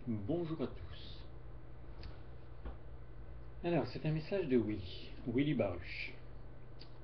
Bonjour à tous. Alors, c'est un message de Willy Baruch.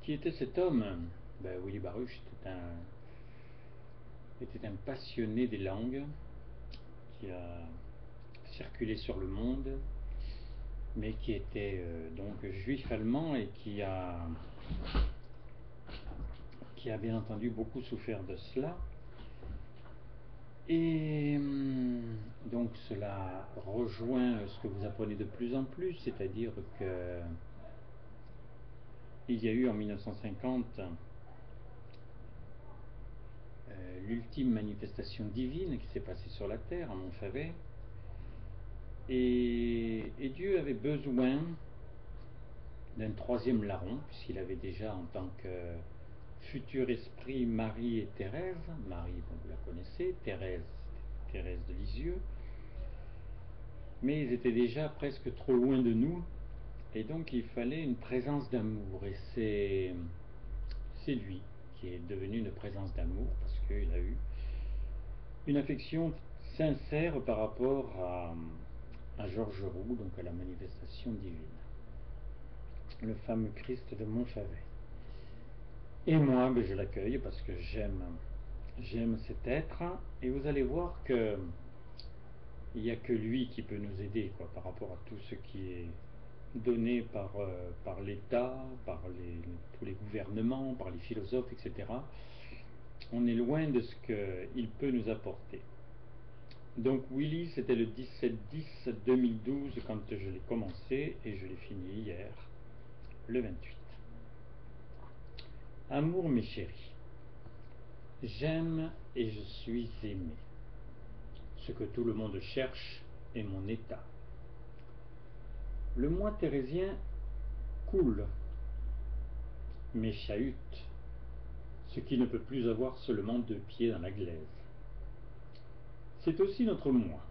Qui était cet homme? Willy Baruch était un passionné des langues qui a circulé sur le monde, mais qui était donc juif allemand et qui a bien entendu beaucoup souffert de cela. Et donc cela rejoint ce que vous apprenez de plus en plus, c'est-à-dire que il y a eu en 1950 l'ultime manifestation divine qui s'est passée sur la terre, à Montfavet, et Dieu avait besoin d'un troisième larron, puisqu'il avait déjà en tant que futur esprit Marie et Thérèse. Marie, vous la connaissez, Thérèse de Lisieux, mais ils étaient déjà presque trop loin de nous, et donc il fallait une présence d'amour, et c'est lui qui est devenu une présence d'amour, parce qu'il a eu une affection sincère par rapport à Georges Roux, donc à la manifestation divine, le fameux Christ de Montfavet. Et moi, je l'accueille parce que j'aime cet être, et vous allez voir que il n'y a que lui qui peut nous aider, par rapport à tout ce qui est donné par l'État, par tous les gouvernements, par les philosophes, etc. On est loin de ce qu'il peut nous apporter. Donc Willy, c'était le 17-10-2012 quand je l'ai commencé, et je l'ai fini hier, le 28. Amour, mes chéris, j'aime et je suis aimé. Ce que tout le monde cherche est mon état. Le moi thérésien coule, mais chahute, ce qui ne peut plus avoir seulement 2 pieds dans la glaise. C'est aussi notre moi.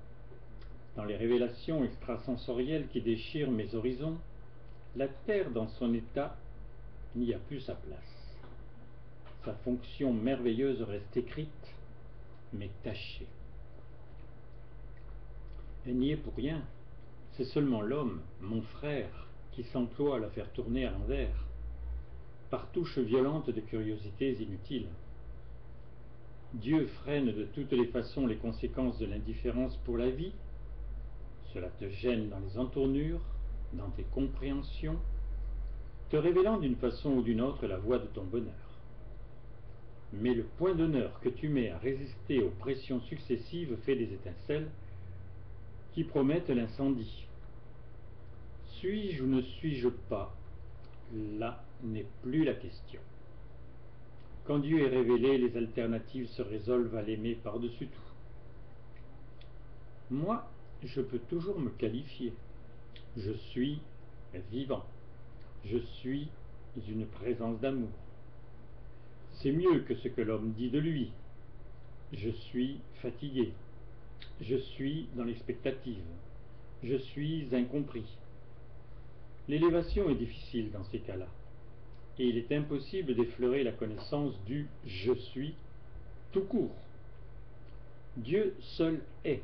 Dans les révélations extrasensorielles qui déchirent mes horizons, la terre dans son état n'y a plus sa place. Sa fonction merveilleuse reste écrite, mais tachée. Elle n'y est pour rien. C'est seulement l'homme, mon frère, qui s'emploie à la faire tourner à l'envers, par touches violentes de curiosités inutiles. Dieu freine de toutes les façons les conséquences de l'indifférence pour la vie. Cela te gêne dans les entournures, dans tes compréhensions, te révélant d'une façon ou d'une autre la voie de ton bonheur. Mais le point d'honneur que tu mets à résister aux pressions successives fait des étincelles qui promettent l'incendie. Suis-je ou ne suis-je pas? Là n'est plus la question. Quand Dieu est révélé, les alternatives se résolvent à l'aimer par-dessus tout. Moi, je peux toujours me qualifier. Je suis vivant. Je suis une présence d'amour. C'est mieux que ce que l'homme dit de lui. Je suis fatigué. Je suis dans l'expectative. Je suis incompris. L'élévation est difficile dans ces cas-là, et il est impossible d'effleurer la connaissance du « je suis » tout court. Dieu seul est,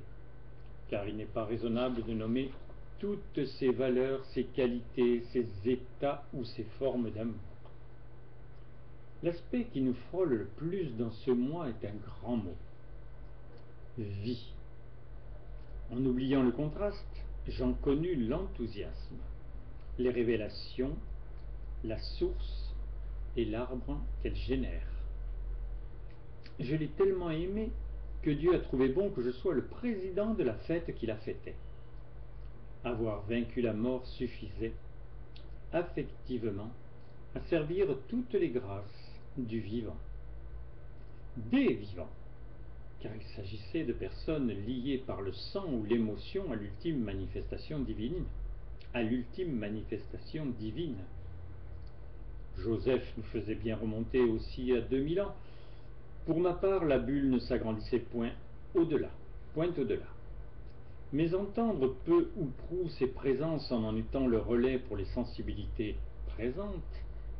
car il n'est pas raisonnable de nommer toutes ses valeurs, ses qualités, ses états ou ses formes d'amour. L'aspect qui nous frôle le plus dans ce moi est un grand mot, vie. En oubliant le contraste, j'en connus l'enthousiasme, les révélations, la source et l'arbre qu'elle génère. Je l'ai tellement aimé que Dieu a trouvé bon que je sois le président de la fête qu'il a fêtée. Avoir vaincu la mort suffisait, affectivement, à servir toutes les grâces du vivant. Des vivants, car il s'agissait de personnes liées par le sang ou l'émotion à l'ultime manifestation divine. Joseph nous faisait bien remonter aussi à 2000 ans. Pour ma part, la bulle ne s'agrandissait point au-delà. Mais entendre peu ou prou ses présences en étant le relais pour les sensibilités présentes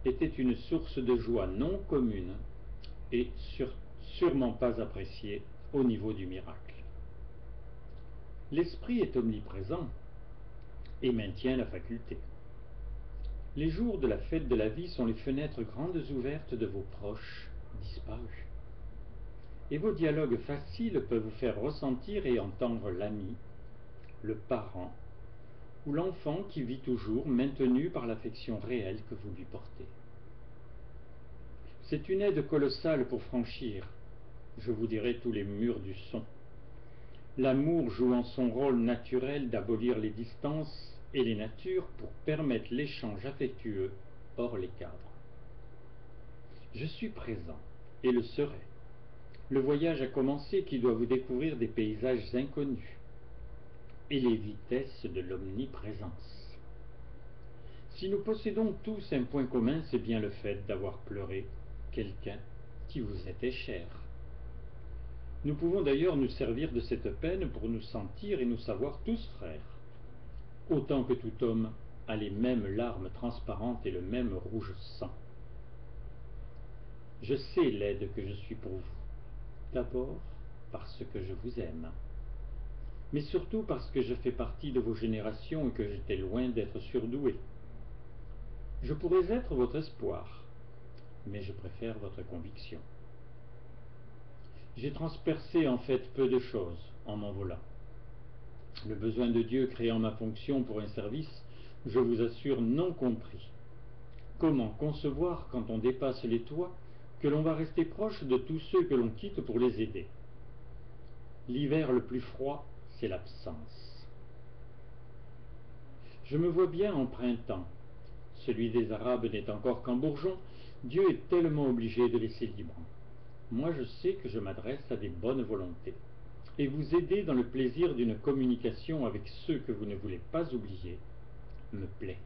était une source de joie non commune et sûrement pas appréciée au niveau du miracle. L'esprit est omniprésent et maintient la faculté. Les jours de la fête de la vie sont les fenêtres grandes ouvertes de vos proches disparus. Et vos dialogues faciles peuvent vous faire ressentir et entendre l'ami, le parent ou l'enfant qui vit toujours, maintenu par l'affection réelle que vous lui portez. C'est une aide colossale pour franchir, je vous dirai, tous les murs du son. L'amour jouant son rôle naturel d'abolir les distances et les natures pour permettre l'échange affectueux hors les cadres. Je suis présent et le serai. Le voyage a commencé qui doit vous découvrir des paysages inconnus et les vitesses de l'omniprésence. Si nous possédons tous un point commun, c'est bien le fait d'avoir pleuré quelqu'un qui vous était cher. Nous pouvons d'ailleurs nous servir de cette peine pour nous sentir et nous savoir tous frères. Autant que tout homme a les mêmes larmes transparentes et le même rouge sang. Je sais l'aide que je suis pour vous. D'abord parce que je vous aime, mais surtout parce que je fais partie de vos générations et que j'étais loin d'être surdoué. Je pourrais être votre espoir, mais je préfère votre conviction. J'ai transpercé en fait peu de choses en m'envolant. Le besoin de Dieu créant ma fonction pour un service, je vous assure, non compris. Comment concevoir, quand on dépasse les toits, que l'on va rester proche de tous ceux que l'on quitte pour les aider? L'hiver le plus froid, c'est l'absence. Je me vois bien en printemps. Celui des Arabes n'est encore qu'en bourgeon. Dieu est tellement obligé de laisser libre. Moi, je sais que je m'adresse à des bonnes volontés. Et vous aider dans le plaisir d'une communication avec ceux que vous ne voulez pas oublier me plaît.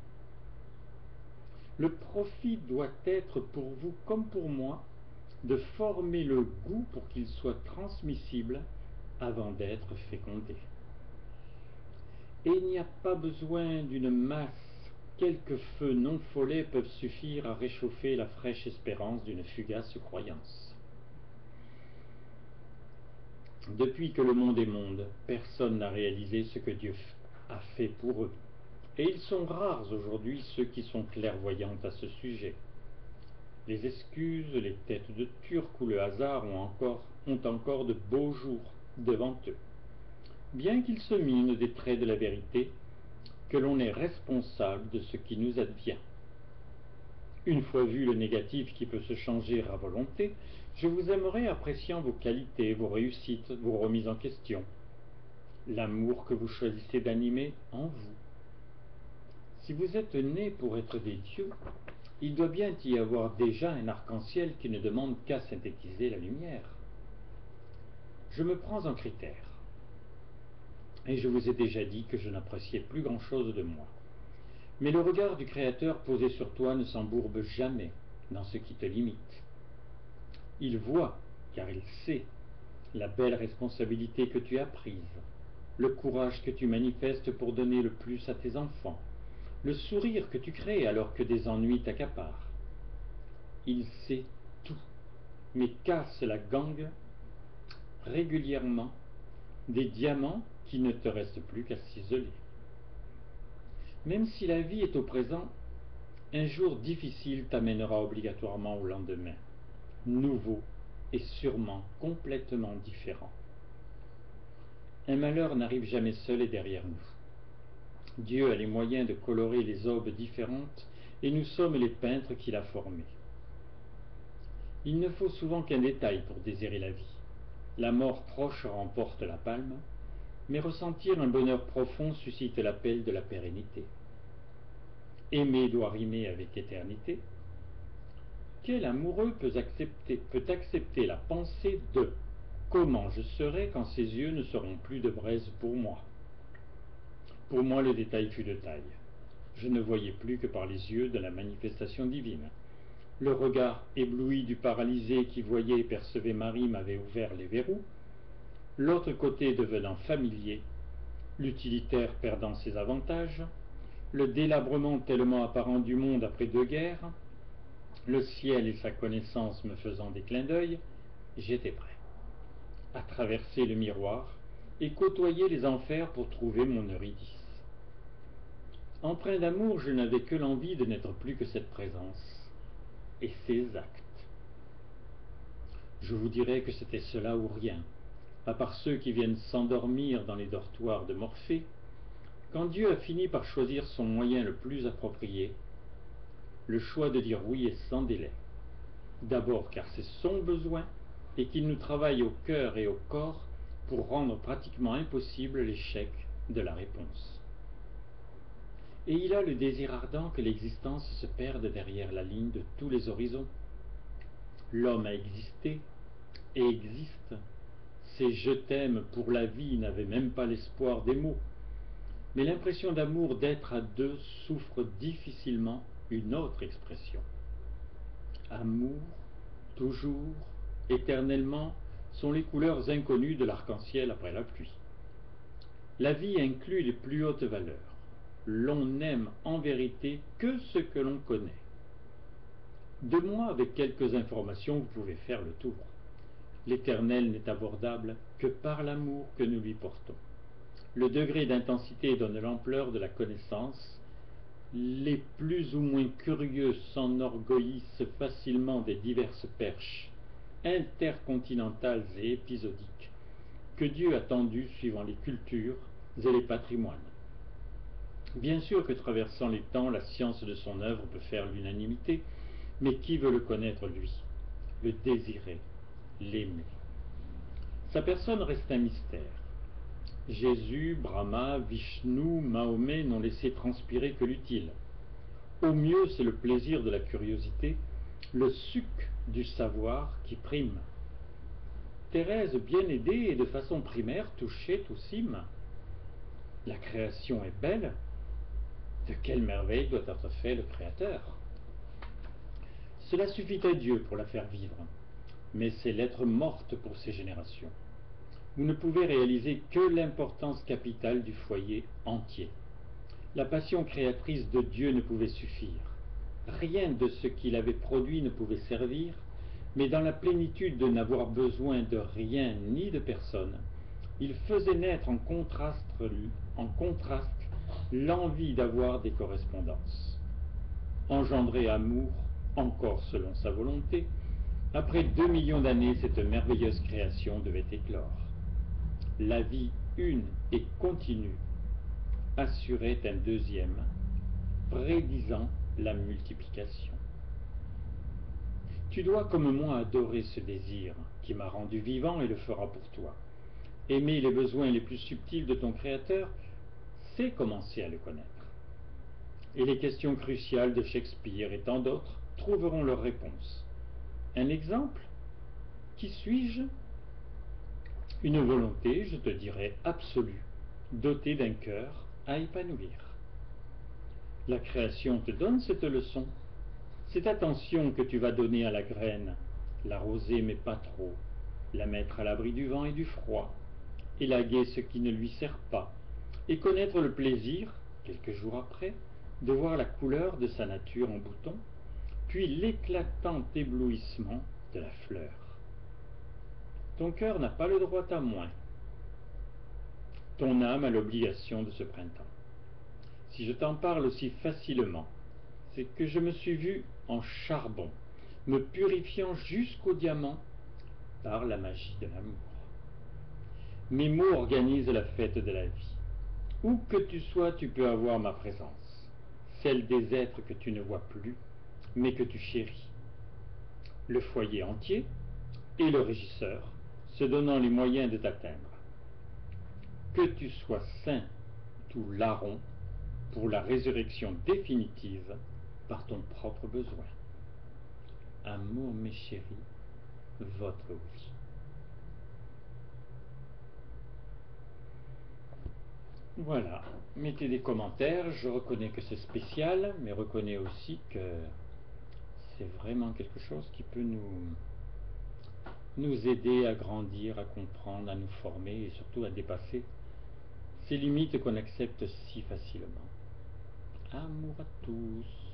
Le profit doit être pour vous comme pour moi de former le goût pour qu'il soit transmissible avant d'être fécondé. Et il n'y a pas besoin d'une masse. Quelques feux non follets peuvent suffire à réchauffer la fraîche espérance d'une fugace croyance. Depuis que le monde est monde, personne n'a réalisé ce que Dieu a fait pour eux. Et ils sont rares aujourd'hui ceux qui sont clairvoyants à ce sujet. Les excuses, les têtes de Turc ou le hasard ont encore de beaux jours devant eux. Bien qu'ils se minent des traits de la vérité, que l'on est responsable de ce qui nous advient. Une fois vu le négatif qui peut se changer à volonté, je vous aimerai appréciant vos qualités, vos réussites, vos remises en question, l'amour que vous choisissez d'animer en vous. Si vous êtes nés pour être des dieux, il doit bien y avoir déjà un arc-en-ciel qui ne demande qu'à synthétiser la lumière. Je me prends en critère, et je vous ai déjà dit que je n'appréciais plus grand-chose de moi. Mais le regard du Créateur posé sur toi ne s'embourbe jamais dans ce qui te limite. Il voit, car il sait, la belle responsabilité que tu as prise, le courage que tu manifestes pour donner le plus à tes enfants, le sourire que tu crées alors que des ennuis t'accaparent. Il sait tout, mais casse la gangue régulièrement des diamants qui ne te restent plus qu'à ciseler. Même si la vie est au présent, un jour difficile t'amènera obligatoirement au lendemain, nouveau et sûrement complètement différent. Un malheur n'arrive jamais seul et derrière nous. Dieu a les moyens de colorer les aubes différentes et nous sommes les peintres qu'il a formés. Il ne faut souvent qu'un détail pour désirer la vie. La mort proche remporte la palme, mais ressentir un bonheur profond suscite l'appel de la pérennité. Aimer doit rimer avec éternité. Quel amoureux peut accepter la pensée de comment je serai quand ses yeux ne seront plus de braise pour moi? Pour moi, le détail fut de taille. Je ne voyais plus que par les yeux de la manifestation divine. Le regard ébloui du paralysé qui voyait et percevait Marie m'avait ouvert les verrous. L'autre côté devenant familier, l'utilitaire perdant ses avantages, le délabrement tellement apparent du monde après 2 guerres, le ciel et sa connaissance me faisant des clins d'œil, j'étais prêt à traverser le miroir et côtoyer les enfers pour trouver mon Eurydice. Empreint d'amour, je n'avais que l'envie de n'être plus que cette présence et ses actes. Je vous dirais que c'était cela ou rien, à part ceux qui viennent s'endormir dans les dortoirs de Morphée, quand Dieu a fini par choisir son moyen le plus approprié, le choix de dire oui est sans délai. D'abord car c'est son besoin et qu'il nous travaille au cœur et au corps pour rendre pratiquement impossible l'échec de la réponse. Et il a le désir ardent que l'existence se perde derrière la ligne de tous les horizons. L'homme a existé et existe. Ces je t'aime pour la vie n'avaient même pas l'espoir des mots. Mais l'impression d'amour d'être à deux souffre difficilement une autre expression. Amour, toujours, éternellement, sont les couleurs inconnues de l'arc-en-ciel après la pluie. La vie inclut les plus hautes valeurs. L'on n'aime en vérité que ce que l'on connaît. De moi, avec quelques informations, vous pouvez faire le tour. L'Éternel n'est abordable que par l'amour que nous lui portons. Le degré d'intensité donne l'ampleur de la connaissance. Les plus ou moins curieux s'enorgueillissent facilement des diverses perches intercontinentales et épisodiques que Dieu a tendues suivant les cultures et les patrimoines. Bien sûr que traversant les temps, la science de son œuvre peut faire l'unanimité, mais qui veut le connaître lui, le désirer, l'aimer? Sa personne reste un mystère. Jésus, Brahma, Vishnu, Mahomet n'ont laissé transpirer que l'utile. Au mieux, c'est le plaisir de la curiosité, le suc du savoir qui prime. Thérèse, bien aidée et de façon primaire, touchait aux cimes. La création est belle. De quelle merveille doit être fait le Créateur? Cela suffit à Dieu pour la faire vivre, mais c'est l'être morte pour ses générations. Vous ne pouvez réaliser que l'importance capitale du foyer entier. La passion créatrice de Dieu ne pouvait suffire. Rien de ce qu'il avait produit ne pouvait servir, mais dans la plénitude de n'avoir besoin de rien ni de personne, il faisait naître en contraste l'envie d'avoir des correspondances. Engendrer amour, encore selon sa volonté, après 2 millions d'années, cette merveilleuse création devait éclore. La vie une et continue assurait un deuxième, prédisant la multiplication. Tu dois comme moi adorer ce désir qui m'a rendu vivant et le fera pour toi. Aimer les besoins les plus subtils de ton Créateur, c'est commencer à le connaître. Et les questions cruciales de Shakespeare et tant d'autres trouveront leur réponse. Un exemple? Qui suis-je? Une volonté, je te dirais, absolue, dotée d'un cœur à épanouir. La création te donne cette leçon. Cette attention que tu vas donner à la graine, l'arroser mais pas trop, la mettre à l'abri du vent et du froid, élaguer ce qui ne lui sert pas, et connaître le plaisir, quelques jours après, de voir la couleur de sa nature en bouton, puis l'éclatant éblouissement de la fleur. Ton cœur n'a pas le droit à moins. Ton âme a l'obligation de ce printemps. Si je t'en parle aussi facilement, c'est que je me suis vu en charbon, me purifiant jusqu'au diamant par la magie de l'amour. Mes mots organisent la fête de la vie. Où que tu sois, tu peux avoir ma présence, celle des êtres que tu ne vois plus, mais que tu chéris. Le foyer entier et le régisseur se donnant les moyens de t'atteindre. Que tu sois saint ou larron pour la résurrection définitive par ton propre besoin. Amour, mes chéris, votre oui. Voilà, mettez des commentaires, je reconnais que c'est spécial, mais reconnais aussi que c'est vraiment quelque chose qui peut nous aider à grandir, à comprendre, à nous former et surtout à dépasser ces limites qu'on accepte si facilement. Amour à tous.